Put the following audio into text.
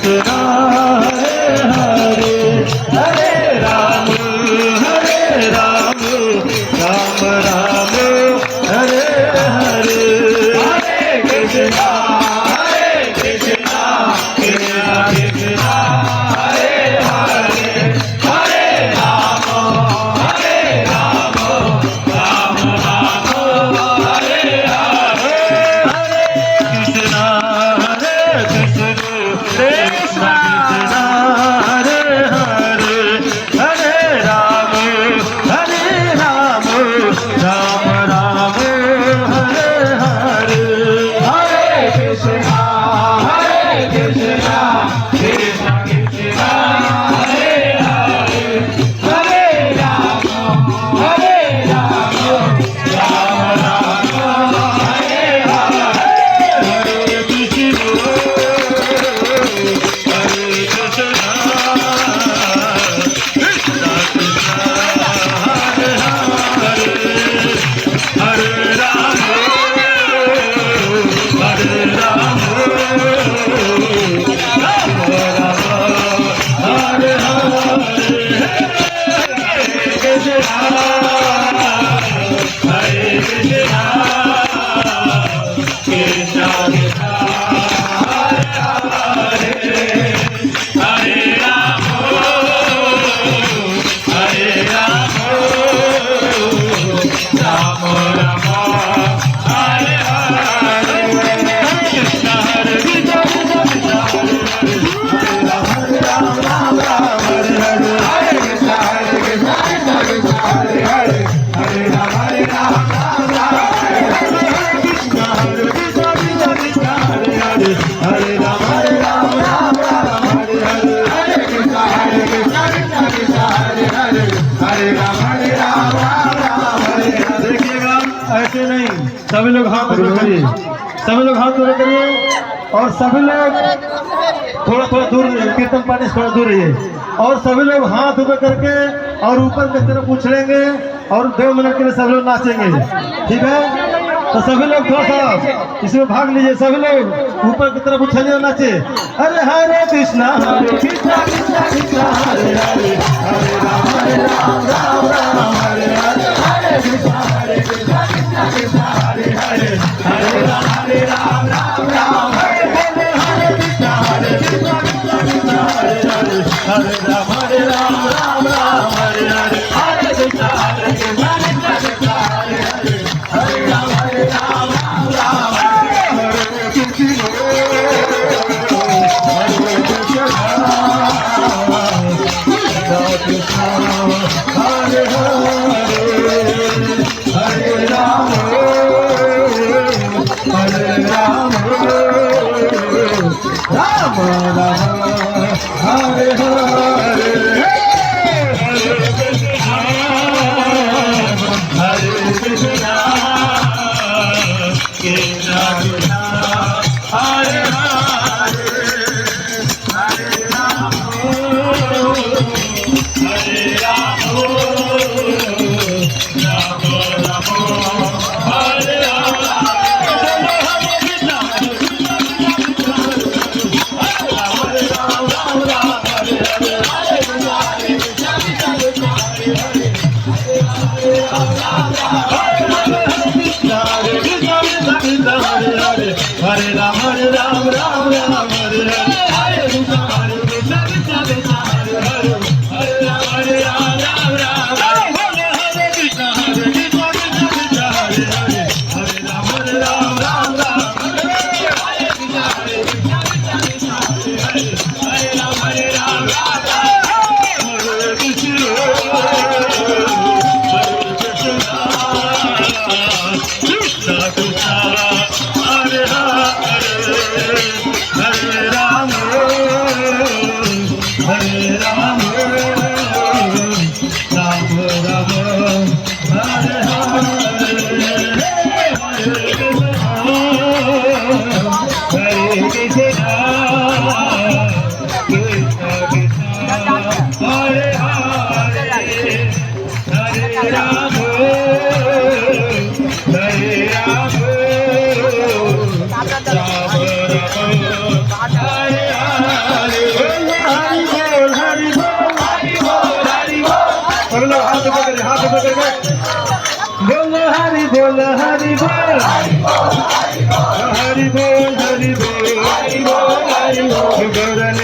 कृष्णा हरे हरे राम राम राम हरे हरे कृष्णा कृष्णा कृष्णा हरे हरे हरे राम राम हरे हरे हरे कृष्णा कृष्ण कृष्णा हरे हरे हरे राम राम राम हरे हरे हरे कृष्णा कृष्णा कृष्ण कृष्णा हरे हरे हरे राम राम हरे हरे हरे कृष्ण ऐसे नहीं, सभी लोग हाथ ऊपर करिए, सभी लोग हाथ ऊपर करिए और सभी लोग थोड़ा थोड़ा दूर कीर्तन पाने से थोड़ा दूर रहिए और सभी लोग हाथ ऊपर करके और ऊपर की तरफ उछलेंगे और 2 मिनट के लिए सभी लोग नाचेंगे, ठीक है? तो सभी लोग थोड़ा सा इसमें भाग लीजिए, सभी लोग ऊपर की तरफ उछलिए और नाचे। हरे हरे कृष्णा कृष्णा कृष्णा कृष्णा हरे हरे हरे राम राम राम हरे हरे हरे कृष्णा कृष्णा कृष्णा हरे हरे हरे राम राम हरे हरे हरे कृष्णा कृष्णा कृष्णा हरे हरे हरे राम राम हरे हरे हरे कृष्णा कृष्णा कृष्णा हरे हरे हरे राम राम हरे हरे कृष्ण हरे हरे हरे राम राम राम हरे हरे हरे कृष्णा कृष्णा कृष्णा हरे हरे हरे राम राम राम हरे हरे राम राम हरे हरे हरे कृष्णा कृष्णा कृष्णा हरे हरे हरे राम राम हरे कृष्णा कृष्णा कृष्णा हरे हरे हरे राम हरे कृष्णा कृष्णा कृष्णा हरे हरे हरे राम हरे कृष्ण कृष्णा कृष्णा हरे हरे हरे बोल हरि बोल हरि बोल हरि बोल हरि बोल हरि बोल